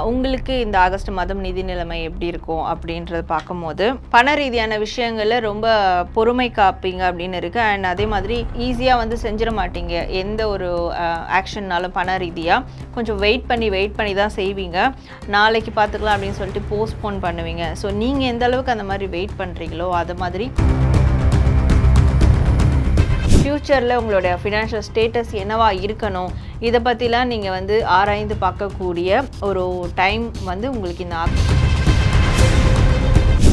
உங்களுக்கு இந்த ஆகஸ்ட் மாதம் நிதி நிலைமை எப்படி இருக்கும் அப்படின்றத பார்க்கும்போது பண ரீதியான விஷயங்களில் ரொம்ப பொறுமை காப்பீங்க அப்படின்னு இருக்குது. அண்ட் அதே மாதிரி ஈஸியாக வந்து செஞ்சிட மாட்டீங்க. எந்த ஒரு ஆக்ஷன்னாலும் பண ரீதியாக கொஞ்சம் வெயிட் பண்ணி தான் செய்வீங்க. நாளைக்கு பார்த்துக்கலாம் அப்படின்னு சொல்லிட்டு போஸ்ட்போன் பண்ணுவீங்க. ஸோ நீங்கள் எந்த அளவுக்கு அந்த மாதிரி வெயிட் பண்ணுறீங்களோ அது மாதிரி ஃப்யூச்சரில் உங்களுடைய ஃபினான்ஷியல் ஸ்டேட்டஸ் என்னவா இருக்கணும், இதை பற்றிலாம் நீங்கள் வந்து ஆராய்ந்து பார்க்கக்கூடிய ஒரு டைம் வந்து உங்களுக்கு இந்த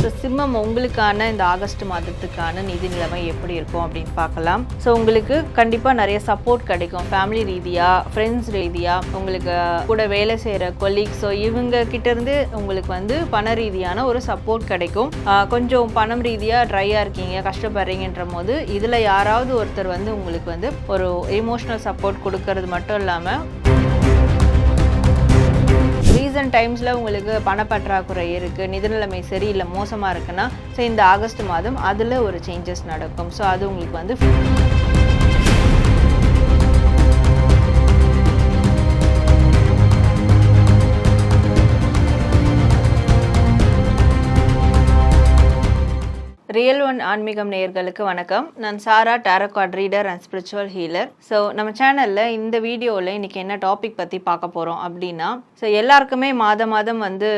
ஸோ சிம்மம் உங்களுக்கான இந்த ஆகஸ்ட் மாதத்துக்கான நிதி நிலைமை எப்படி இருக்கும் அப்படின்னு பார்க்கலாம். ஸோ உங்களுக்கு கண்டிப்பாக நிறைய சப்போர்ட் கிடைக்கும். ஃபேமிலி ரீதியாக, ஃப்ரெண்ட்ஸ் ரீதியாக, உங்களுக்கு கூட வேலை செய்கிற கொலீக்ஸ், ஸோ இவங்க கிட்டேருந்து உங்களுக்கு வந்து பண ரீதியான ஒரு சப்போர்ட் கிடைக்கும். கொஞ்சம் பணம் ரீதியாக ட்ரையாக இருக்கீங்க, கஷ்டப்படுறீங்கன்ற போது இதில் யாராவது ஒருத்தர் வந்து உங்களுக்கு வந்து ஒரு எமோஷ்னல் சப்போர்ட் கொடுக்கறது மட்டும் இல்லாமல் ரீசன்ட் டைம்ஸில் உங்களுக்கு பணப்பற்றாக்குறை இருக்குது, நிதி நிலைமை சரியில்லை, மோசமாக இருக்குன்னா ஸோ இந்த ஆகஸ்ட் மாதம் அதில் ஒரு சேஞ்சஸ் நடக்கும். ஸோ அது உங்களுக்கு வந்து ரியல் ஒன் ஆன்மீகம் நேயர்களுக்கு வணக்கம். நான் Sara, tarot card reader and spiritual healer. So நம்ம சேனலில் இந்த வீடியோவில் இன்றைக்கி என்ன டாபிக் பற்றி பார்க்க போகிறோம் அப்படின்னா, ஸோ எல்லாருக்குமே மாதம் வந்து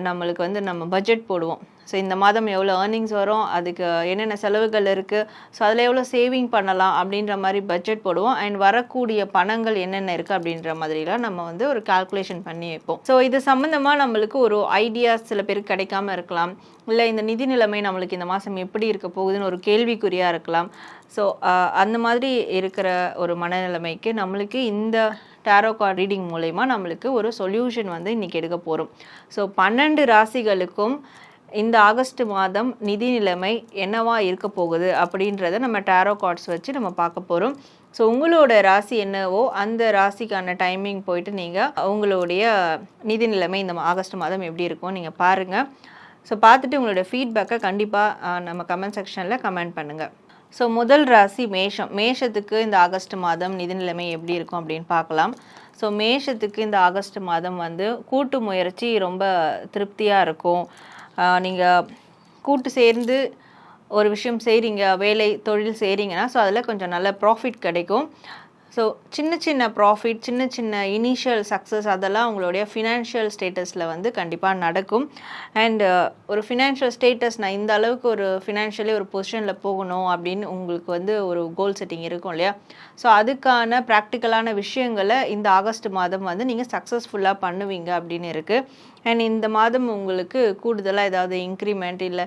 நம்மளுக்கு வந்து நம்ம பட்ஜெட் போடுவோம். ஸோ இந்த மாதம் எவ்வளோ ஏர்னிங்ஸ் வரும், அதுக்கு என்னென்ன செலவுகள் இருக்குது, ஸோ அதில் எவ்வளோ சேவிங் பண்ணலாம் அப்படின்ற மாதிரி பட்ஜெட் போடுவோம். அண்ட் வரக்கூடிய பணங்கள் என்னென்ன இருக்குது அப்படின்ற மாதிரிலாம் நம்ம வந்து ஒரு கால்குலேஷன் பண்ணி வைப்போம். ஸோ இது சம்மந்தமாக நம்மளுக்கு ஒரு ஐடியாஸ் சில பேருக்கு கிடைக்காம இருக்கலாம், இல்லை இந்த நிதி நிலைமை நம்மளுக்கு இந்த மாதம் எப்படி இருக்க போகுதுன்னு ஒரு கேள்விக்குறியாக இருக்கலாம். ஸோ அந்த மாதிரி இருக்கிற ஒரு மனநிலைமைக்கு நம்மளுக்கு இந்த டாரோ கார்ட் ரீடிங் மூலயமா நம்மளுக்கு ஒரு சொல்யூஷன் வந்து இன்றைக்கி எடுக்க போகிறோம். ஸோ 12 ராசிகளுக்கும் இந்த ஆகஸ்ட் மாதம் நிதி நிலைமை என்னவா இருக்க போகுது அப்படின்றத நம்ம டாரோ கார்ட்ஸ் வச்சு நம்ம பார்க்க போகிறோம். ஸோ உங்களோட ராசி என்னவோ அந்த ராசிக்கான டைமிங் போயிட்டு நீங்கள் உங்களுடைய நிதி நிலைமை இந்த ஆகஸ்ட் மாதம் எப்படி இருக்கும் நீங்கள் பாருங்கள். ஸோ பார்த்துட்டு உங்களோட ஃபீட்பேக்கை கண்டிப்பாக நம்ம கமெண்ட் செக்ஷனில் கமெண்ட் பண்ணுங்கள். ஸோ முதல் ராசி மேஷம். மேஷத்துக்கு இந்த ஆகஸ்ட் மாதம் நிதி நிலைமை எப்படி இருக்கும் அப்படின்னு பார்க்கலாம். ஸோ மேஷத்துக்கு இந்த ஆகஸ்ட் மாதம் வந்து கூட்டு முயற்சி ரொம்ப திருப்தியாக இருக்கும். நீங்கள் கூட்டு சேர்ந்து ஒரு விஷயம் செய்கிறீங்க, வேலை தொழில் செய்கிறீங்கன்னா ஸோ அதில் கொஞ்சம் நல்ல ப்ராஃபிட் கிடைக்கும். ஸோ சின்ன ப்ராஃபிட், சின்ன இனிஷியல் சக்ஸஸ் அதெல்லாம் உங்களுடைய ஃபினான்ஷியல் ஸ்டேட்டஸில் வந்து கண்டிப்பாக நடக்கும். அண்டு ஒரு ஃபினான்ஷியல் ஸ்டேட்டஸ், நான் இந்த அளவுக்கு ஒரு ஃபினான்ஷியலி ஒரு பொசிஷனில் போகணும் அப்படின்னு உங்களுக்கு வந்து ஒரு கோல் செட்டிங் இருக்கும் இல்லையா. ஸோ அதுக்கான ப்ராக்டிக்கலான விஷயங்களை இந்த ஆகஸ்ட் மாதம் வந்து நீங்கள் சக்ஸஸ்ஃபுல்லாக பண்ணுவீங்க அப்படின்னு இருக்குது. அண்ட் இந்த மாதம் உங்களுக்கு கூடுதலாக ஏதாவது இன்க்ரிமெண்ட் இல்லை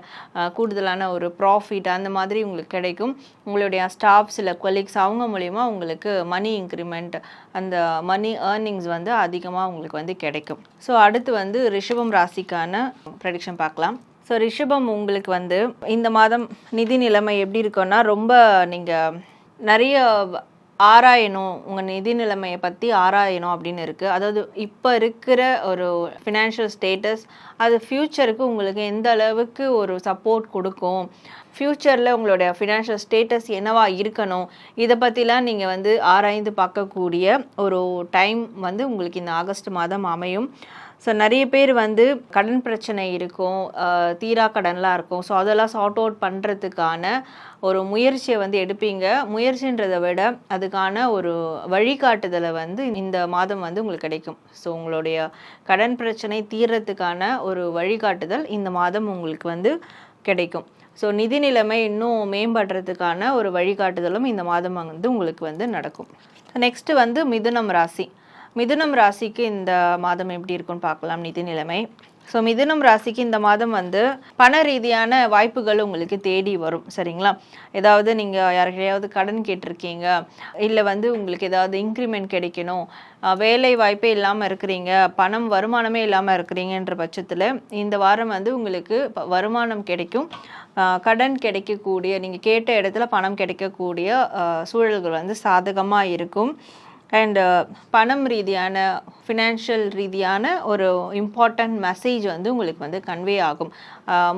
கூடுதலான ஒரு ப்ராஃபிட் அந்த மாதிரி உங்களுக்கு கிடைக்கும். உங்களுடைய ஸ்டாஃப்ஸ் இல்லை கொலீக்ஸ் அவங்க மூலிமா உங்களுக்கு மணி இன்க்ரிமெண்ட், அந்த மணி ஏர்னிங்ஸ் வந்து அதிகமாக உங்களுக்கு வந்து கிடைக்கும். ஸோ அடுத்து வந்து ரிஷபம் ராசிக்கான ப்ரெடிக்ஷன் பார்க்கலாம். ஸோ ரிஷபம் உங்களுக்கு வந்து இந்த மாதம் நிதி நிலைமை எப்படி இருக்குன்னா, ரொம்ப நீங்கள் நிறைய ஆராயணும், உங்கள் நிதி நிலைமையை பற்றி ஆராயணும் அப்படின்னு இருக்குது. அதாவது இப்போ இருக்கிற ஒரு ஃபினான்ஷியல் ஸ்டேட்டஸ் அது ஃப்யூச்சருக்கு உங்களுக்கு எந்த அளவுக்கு ஒரு சப்போர்ட் கொடுக்கும், ஃப்யூச்சரில் உங்களுடைய ஃபினான்ஷியல் ஸ்டேட்டஸ் என்னவா இருக்கணும், இதை பற்றிலாம் நீங்கள் வந்து ஆராய்ந்து பார்க்கக்கூடிய ஒரு டைம் வந்து உங்களுக்கு இந்த ஆகஸ்ட் மாதம் அமையும். ஸோ நிறைய பேர் வந்து கடன் பிரச்சனை இருக்கும், தீரா கடன்லாம் இருக்கும். ஸோ அதெல்லாம் சார்ட் அவுட் பண்ணுறதுக்கான ஒரு முயற்சியை வந்து எடுப்பீங்க. முயற்சின்றதை விட அதுக்கான ஒரு வழிகாட்டுதலை வந்து இந்த மாதம் வந்து உங்களுக்கு கிடைக்கும். ஸோ உங்களுடைய கடன் பிரச்சனை தீர்றதுக்கான ஒரு வழிகாட்டுதல் இந்த மாதம் உங்களுக்கு வந்து கிடைக்கும். ஸோ நிதி நிலைமை இன்னும் மேம்படுறதுக்கான ஒரு வழிகாட்டுதலும் இந்த மாதம் வந்து உங்களுக்கு வந்து நடக்கும். நெக்ஸ்ட்டு வந்து மிதுனம் ராசி. மிதுனம் ராசிக்கு இந்த மாதம் எப்படி இருக்குன்னு பார்க்கலாம் நிதி நிலைமை. ஸோ மிதுனம் ராசிக்கு இந்த மாதம் வந்து பண ரீதியான வாய்ப்புகள் உங்களுக்கு தேடி வரும். சரிங்களா, ஏதாவது நீங்கள் யாருக்கையாவது கடன் கேட்டிருக்கீங்க, இல்லை வந்து உங்களுக்கு ஏதாவது இன்க்ரிமெண்ட் கிடைக்கணும், வேலை வாய்ப்பே இல்லாமல் இருக்கிறீங்க, பணம் வருமானமே இல்லாமல் இருக்கிறீங்கன்ற பட்சத்தில் இந்த வாரம் வந்து உங்களுக்கு வருமானம் கிடைக்கும், கடன் கிடைக்கக்கூடிய, நீங்கள் கேட்ட இடத்துல பணம் கிடைக்கக்கூடிய சூழல்கள் வந்து சாதகமாக இருக்கும். அண்ட் பணம் ரீதியான ஃபினான்ஷியல் ரீதியான ஒரு இம்பார்ட்டண்ட் மெசேஜ் வந்து உங்களுக்கு வந்து கன்வே ஆகும்.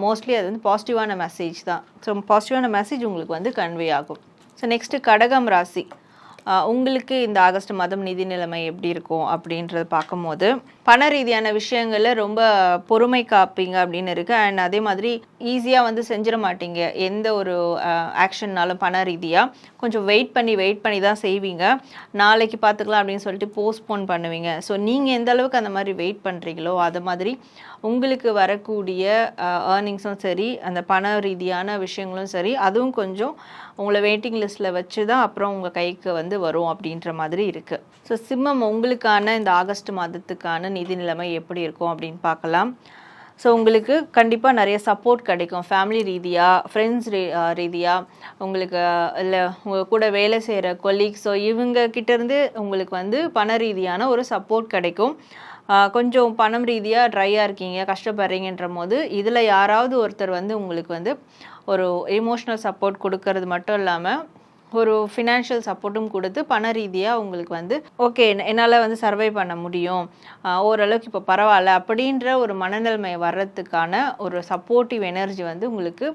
மோஸ்ட்லி அது வந்து பாசிட்டிவான மெசேஜ் தான். ஸோ பாசிட்டிவான மெசேஜ் உங்களுக்கு வந்து கன்வே ஆகும். ஸோ நெக்ஸ்ட்டு கடகம் ராசி. உங்களுக்கு இந்த ஆகஸ்ட் மாதம் நிதி நிலைமை எப்படி இருக்கும் அப்படின்றத பார்க்கும்போது பண ரீதியான விஷயங்களில் ரொம்ப பொறுமை காப்பீங்க அப்படின்னு இருக்குது. அண்ட் அதே மாதிரி ஈஸியாக வந்து செஞ்சிட மாட்டீங்க. எந்த ஒரு ஆக்ஷன்னாலும் பண ரீதியாக கொஞ்சம் வெயிட் பண்ணி தான் செய்வீங்க. நாளைக்கு பார்த்துக்கலாம் அப்படின்னு சொல்லிட்டு போஸ்ட்போன் பண்ணுவீங்க. ஸோ நீங்கள் எந்த அளவுக்கு அந்த மாதிரி வெயிட் பண்ணுறீங்களோ அது மாதிரி உங்களுக்கு வரக்கூடிய ஏர்னிங்ஸும் சரி, அந்த பண ரீதியான விஷயங்களும் சரி, அதுவும் கொஞ்சம் உங்களை வெயிட்டிங் லிஸ்ட்டில் வச்சு தான் அப்புறம் உங்கள் கைக்கு வந்து வரும் அப்படின்ற மாதிரி இருக்குது. ஸோ சிம்மம், உங்களுக்கான இந்த ஆகஸ்ட் மாதத்துக்கான நிதி நிலைமை எப்படி இருக்கும் அப்படின்னு பார்க்கலாம். ஸோ உங்களுக்கு கண்டிப்பாக நிறைய சப்போர்ட் கிடைக்கும். ஃபேமிலி ரீதியாக, ஃப்ரெண்ட்ஸ் ரீதியாக, உங்களுக்கு இல்லை உங்கள் கூட வேலை செய்கிற கொலீக்ஸ், ஸோ இவங்கக்கிட்டேருந்து உங்களுக்கு வந்து பண ரீதியான ஒரு சப்போர்ட் கிடைக்கும். கொஞ்சம் பணம் ரீதியாக ட்ரையாக இருக்கீங்க, கஷ்டப்படுறீங்கன்ற போது இதில் யாராவது ஒருத்தர் வந்து உங்களுக்கு வந்து ஒரு எமோஷ்னல் சப்போர்ட் கொடுக்கறது மட்டும் இல்லாமல் ஒரு ஃபினான்ஷியல் சப்போர்ட்டும் கொடுத்து பண ரீதியாக உங்களுக்கு வந்து ஓகே என்னால் வந்து சர்வை பண்ண முடியும், ஓரளவுக்கு இப்போ பரவாயில்ல அப்படின்ற ஒரு மனநிலைமை வர்றதுக்கான ஒரு சப்போர்ட்டிவ் எனர்ஜி வந்து உங்களுக்கு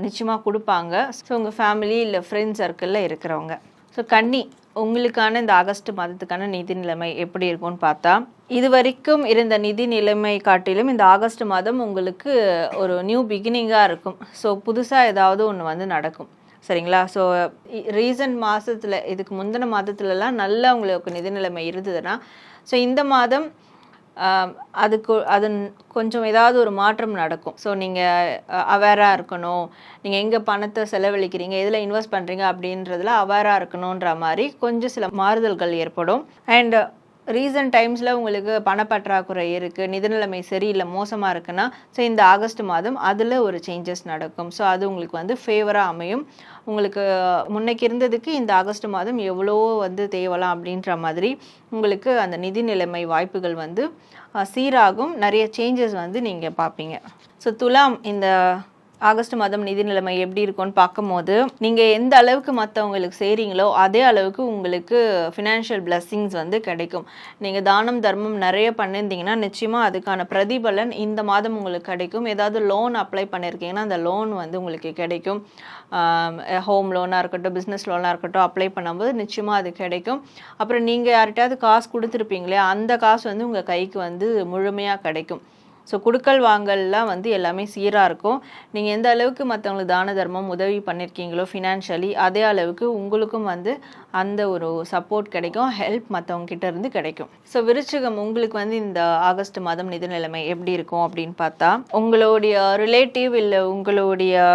நிச்சயமாக கொடுப்பாங்க. ஸோ உங்கள் ஃபேமிலி இல்லை ஃப்ரெண்ட்ஸ் சர்க்கிளில் இருக்கிறவங்க. ஸோ கன்னி, உங்களுக்கான இந்த ஆகஸ்ட் மாதத்துக்கான நிதி நிலைமை எப்படி இருக்கும்னு பார்த்தா, இது வரைக்கும் இருந்த நிதி நிலைமை காட்டிலும் இந்த ஆகஸ்ட் மாதம் உங்களுக்கு ஒரு நியூ பிகினிங்காக இருக்கும். ஸோ புதுசாக ஏதாவது ஒன்று வந்து நடக்கும், சரிங்களா? ஸோ ரீசன்ட் மாதத்தில், இதுக்கு முந்தின மாதத்துலலாம் நல்லா உங்களுக்கு நிதி நிலைமை இருந்ததுன்னா, ஸோ இந்த மாதம் அது கொஞ்சம் ஏதாவது ஒரு மாற்றம் நடக்கும். ஸோ நீங்கள் அவேராக இருக்கணும், நீங்கள் எங்கே பணத்தை செலவழிக்கிறீங்க, எதில் இன்வெஸ்ட் பண்ணுறீங்க அப்படின்றதுல அவேராக இருக்கணுன்ற மாதிரி கொஞ்சம் சில மாறுதல்கள் ஏற்படும். அண்ட் ரீசன்ட் டைம்ஸில் உங்களுக்கு பணப்பற்றாக்குறை இருக்குது, நிதி நிலைமை சரியில்லை, மோசமாக இருக்குன்னா, ஸோ இந்த ஆகஸ்ட் மாதம் அதில் ஒரு சேஞ்சஸ் நடக்கும். ஸோ அது உங்களுக்கு வந்து ஃபேவராக அமையும். உங்களுக்கு முன்னைக்கு இருந்ததுக்கு இந்த ஆகஸ்ட் மாதம் எவ்வளோ வந்து தேவலாம் அப்படின்ற மாதிரி உங்களுக்கு அந்த நிதி நிலைமை வாய்ப்புகள் வந்து சீராகும். நிறைய சேஞ்சஸ் வந்து நீங்கள் பார்ப்பீங்க. ஸோ துலாம், இந்த ஆகஸ்ட் மாதம் நிதி நிலைமை எப்படி இருக்கும்னு பார்க்கும்போது நீங்கள் எந்த அளவுக்கு மற்றவங்களுக்கு செய்கிறீங்களோ அதே அளவுக்கு உங்களுக்கு ஃபினான்ஷியல் பிளெஸ்ஸிங்ஸ் வந்து கிடைக்கும். நீங்கள் தானம் தர்மம் நிறைய பண்ணியிருந்தீங்கன்னா நிச்சயமாக அதுக்கான பிரதிபலன் இந்த மாதம் உங்களுக்கு கிடைக்கும். ஏதாவது லோன் அப்ளை பண்ணியிருக்கீங்கன்னா அந்த லோன் வந்து உங்களுக்கு கிடைக்கும். ஹோம் லோனாக இருக்கட்டும், பிஸ்னஸ் லோனாக இருக்கட்டும், அப்ளை பண்ணும்போது நிச்சயமாக அது கிடைக்கும். அப்புறம் நீங்கள் யார்கிட்டயாவது காசு கொடுத்துருப்பீங்களே, அந்த காசு வந்து உங்கள் கைக்கு வந்து முழுமையாக கிடைக்கும். ஸோ குடுக்கல் வாங்கல்லாம் வந்து எல்லாமே சீராக இருக்கும். நீங்கள் எந்த அளவுக்கு மற்றவங்களுக்கு தான தர்மம் உதவி பண்ணியிருக்கீங்களோ ஃபினான்ஷியலி, அதே அளவுக்கு உங்களுக்கும் வந்து அந்த ஒரு சப்போர்ட் கிடைக்கும், ஹெல்ப் மற்றவங்க கிட்ட இருந்து கிடைக்கும். ஸோ விருச்சிகம், உங்களுக்கு வந்து இந்த ஆகஸ்ட் மாதம் நிதி நிலைமை எப்படி இருக்கும் அப்படின்னு பார்த்தா, உங்களுடைய ரிலேட்டிவ் இல்லை உங்களுடைய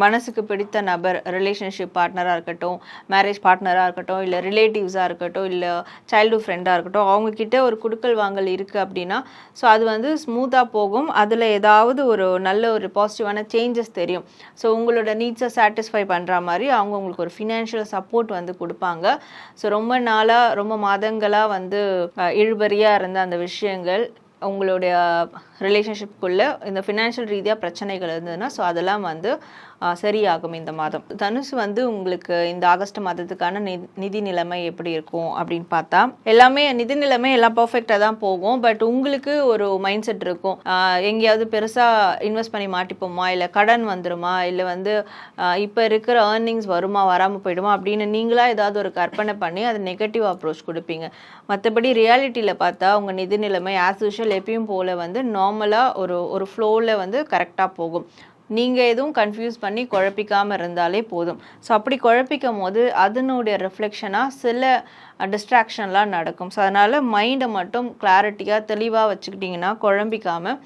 மனசுக்கு பிடித்த நபர், ரிலேஷன்ஷிப் பார்ட்னராக இருக்கட்டும், மேரேஜ் பார்ட்னராக இருக்கட்டும், இல்லை ரிலேட்டிவ்ஸாக இருக்கட்டும், இல்லை சைல்டு ஃப்ரெண்டாக இருக்கட்டும், அவங்கக்கிட்ட ஒரு குடுக்கல் வாங்கல் இருக்குது அப்படின்னா ஸோ அது வந்து ஸ்மூத்தாக போகும். அதில் ஏதாவது ஒரு நல்ல ஒரு பாசிட்டிவான சேஞ்சஸ் தெரியும். ஸோ உங்களோட நீட்ஸை சாட்டிஸ்ஃபை பண்ணுற மாதிரி அவங்க உங்களுக்கு ஒரு ஃபினான்ஷியல் சப்போர்ட் வந்து கொடுப்பாங்க. ஸோ ரொம்ப நாளாக, ரொம்ப மாதங்களாக வந்து இழுபறியாக இருந்த அந்த விஷயங்கள், உங்களுடைய ரிலேஷன்ஷிப்புக்குள்ளே இந்த ஃபினான்ஷியல் ரீதியாக பிரச்சனைகள் இருந்ததுன்னா ஸோ அதெல்லாம் வந்து சரியாகும் இந்த மாதம். தனுசு வந்து உங்களுக்கு இந்த ஆகஸ்ட் மாதத்துக்கான நிதி நிலைமை எப்படி இருக்கும் அப்படின்னு பார்த்தா, எல்லாமே நிதி நிலைமை எல்லாம் பர்ஃபெக்டாக தான் போகும். பட் உங்களுக்கு ஒரு மைண்ட் செட் இருக்கும், எங்கேயாவது பெருசாக இன்வெஸ்ட் பண்ணி மாட்டிப்போமா, இல்லை கடன் வந்துடுமா, இல்லை வந்து இப்போ இருக்கிற ஏர்னிங்ஸ் வருமா வராமல் போயிடுமா அப்படின்னு நீங்களாக ஏதாவது ஒரு கற்பனை பண்ணி அது நெகட்டிவ் அப்ரோச் கொடுப்பீங்க. மற்றபடி ரியாலிட்டியில் பார்த்தா உங்கள் நிதி நிலைமை ஆஸ் யூஷுவல் எப்பயும் போல் வந்து நார்மலாக ஒரு ஃப்ளோவில் வந்து கரெக்டாக போகும். நீங்கள் எதுவும் கன்ஃபியூஸ் பண்ணி குழப்பிக்காமல் இருந்தாலே போதும். ஸோ அப்படி குழப்பிக்கும் போது அதனுடைய ரிஃப்ளெக்ஷனாக சில டிஸ்ட்ராக்ஷன்லாம் நடக்கும். ஸோ அதனால் மைண்டை மட்டும் கிளாரிட்டியாக தெளிவாக வச்சுக்கிட்டிங்கன்னா குழம்பிக்காமல்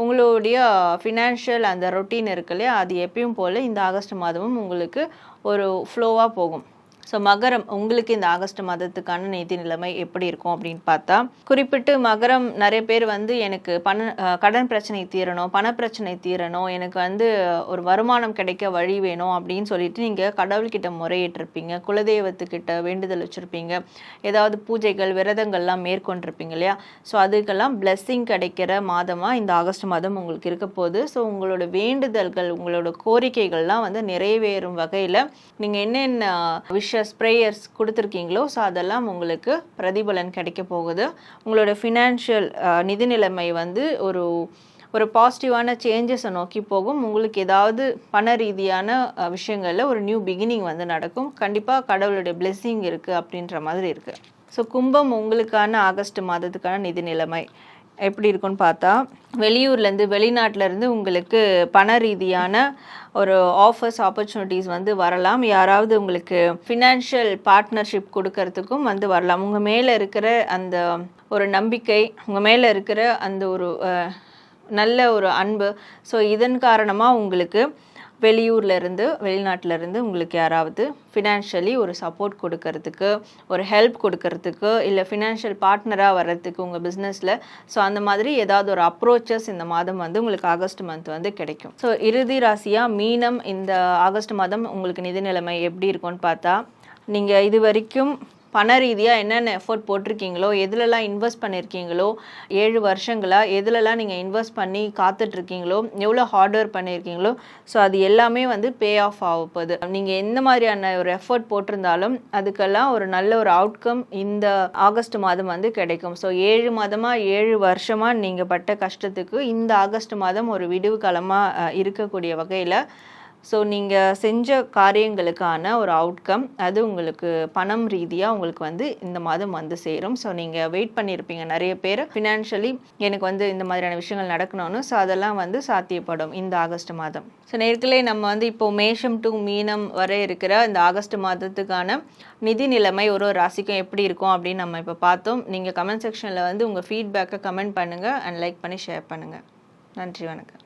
உங்களுடைய ஃபினான்ஷியல் அந்த ரொட்டீன் இருக்கு இல்லையா, அது எப்பயும் போல் இந்த ஆகஸ்ட் மாதமும் உங்களுக்கு ஒரு ஃப்ளோவாக போகும். ஸோ மகரம், உங்களுக்கு இந்த ஆகஸ்ட் மாதத்துக்கான நிதி நிலைமை எப்படி இருக்கும் அப்படின்னு பார்த்தா, குறிப்பிட்டு மகரம் நிறைய பேர் வந்து எனக்கு கடன் பிரச்சனை தீரணும், பணப்பிரச்சனை தீரணும், எனக்கு வந்து ஒரு வருமானம் கிடைக்க வழி வேணும் அப்படின்னு சொல்லிட்டு நீங்கள் கடவுள்கிட்ட முறையிட்டிருப்பீங்க, குலதெய்வத்துக்கிட்ட வேண்டுதல் வச்சுருப்பீங்க, ஏதாவது பூஜைகள் விரதங்கள்லாம் மேற்கொண்டிருப்பீங்க இல்லையா. ஸோ அதுக்கெல்லாம் பிளெஸ்ஸிங் கிடைக்கிற மாதமாக இந்த ஆகஸ்ட் மாதம் உங்களுக்கு இருக்க போகுது. ஸோ உங்களோட வேண்டுதல்கள், உங்களோட கோரிக்கைகள்லாம் வந்து நிறைவேறும் வகையில் நீங்கள் என்னென்ன ப்ரேயர்ஸ் கொடுத்துருக்கீங்களோ ஸோ அதெல்லாம் உங்களுக்கு பிரதிபலன் கிடைக்க போகுது. உங்களோட ஃபினான்ஷியல் நிதி நிலைமை வந்து ஒரு ஒரு பாசிட்டிவான சேஞ்சஸை நோக்கி போகும். உங்களுக்கு ஏதாவது பண ரீதியான விஷயங்களில் ஒரு நியூ பிகினிங் வந்து நடக்கும். கண்டிப்பாக கடவுளுடைய பிளெஸ்ஸிங் இருக்குது அப்படின்ற மாதிரி இருக்குது. ஸோ கும்பம் உங்களுக்கான ஆகஸ்ட் மாதத்துக்கான நிதி நிலைமை எப்படி இருக்குன்னு பார்த்தா, வெளியூர்லேருந்து வெளிநாட்டிலேருந்து உங்களுக்கு பண ரீதியான ஒரு ஆஃபர்ஸ் ஆப்பர்ச்சுனிட்டிஸ் வந்து வரலாம். யாராவது உங்களுக்கு ஃபினான்ஷியல் பார்ட்னர்ஷிப் கொடுக்கறதுக்கும் வந்து வரலாம். உங்கள் மேலே இருக்கிற அந்த ஒரு நம்பிக்கை, உங்கள் மேலே இருக்கிற அந்த ஒரு நல்ல ஒரு அன்பு, ஸோ இதன் காரணமாக உங்களுக்கு வெளியூர்லேருந்து வெளிநாட்டிலேருந்து உங்களுக்கு யாராவது ஃபினான்ஷியலி ஒரு சப்போர்ட் கொடுக்கறதுக்கு, ஒரு ஹெல்ப் கொடுக்கறதுக்கு, இல்லை ஃபினான்ஷியல் பார்ட்னராக வர்றதுக்கு உங்கள் பிஸ்னஸில், ஸோ அந்த மாதிரி ஏதாவது ஒரு அப்ரோச்சஸ் இந்த மாதம் வந்து உங்களுக்கு ஆகஸ்ட் மந்த் வந்து கிடைக்கும். ஸோ இறுதி ராசியாக மீனம் இந்த ஆகஸ்ட் மாதம் உங்களுக்கு நிதி நிலைமை எப்படி இருக்கும்னு பார்த்தா, நீங்கள் இது வரைக்கும் பண ரீதியாக என்னென்ன எஃபோர்ட் போட்டிருக்கீங்களோ, எதுலலாம் இன்வெஸ்ட் பண்ணியிருக்கீங்களோ, 7 வருஷங்களாக எதுலலாம் நீங்கள் இன்வெஸ்ட் பண்ணி காத்துட்ருக்கீங்களோ, எவ்வளோ ஹார்ட் ஒர்க் பண்ணியிருக்கீங்களோ, ஸோ அது எல்லாமே வந்து பே ஆஃப் ஆகப்போகுது. நீங்கள் எந்த மாதிரியான ஒரு எஃபோர்ட் போட்டிருந்தாலும் அதுக்கெல்லாம் ஒரு நல்ல ஒரு அவுட்கம் இந்த ஆகஸ்ட் மாதம் வந்து கிடைக்கும். ஸோ 7 மாதமாக 7 வருஷமாக நீங்கள் பட்ட கஷ்டத்துக்கு இந்த ஆகஸ்ட் மாதம் ஒரு விடுவு காலமாக இருக்கக்கூடிய வகையில் ஸோ நீங்கள் செஞ்ச காரியங்களுக்கான ஒரு அவுட்கம் அது உங்களுக்கு பணம் ரீதியாக உங்களுக்கு வந்து இந்த மாதம் வந்து சேரும். ஸோ நீங்கள் வெயிட் பண்ணியிருப்பீங்க நிறைய பேர் ஃபினான்ஷியலி எனக்கு வந்து இந்த மாதிரியான விஷயங்கள் நடக்கணும்னு. ஸோ அதெல்லாம் வந்து சாத்தியப்படும் இந்த ஆகஸ்ட் மாதம். ஸோ நேர்களே, நம்ம வந்து இப்போது மேஷம் டு மீனம் வரை இருக்கிற இந்த ஆகஸ்ட் மாதத்துக்கான நிதி நிலைமை ஒரு ராசிக்கும் எப்படி இருக்கும் அப்படின்னு நம்ம இப்போ பார்த்தோம். நீங்கள் கமெண்ட் செக்ஷனில் வந்து உங்கள் ஃபீட்பேக்கை கமெண்ட் பண்ணுங்கள் அண்ட் லைக் பண்ணி ஷேர் பண்ணுங்கள். நன்றி, வணக்கம்.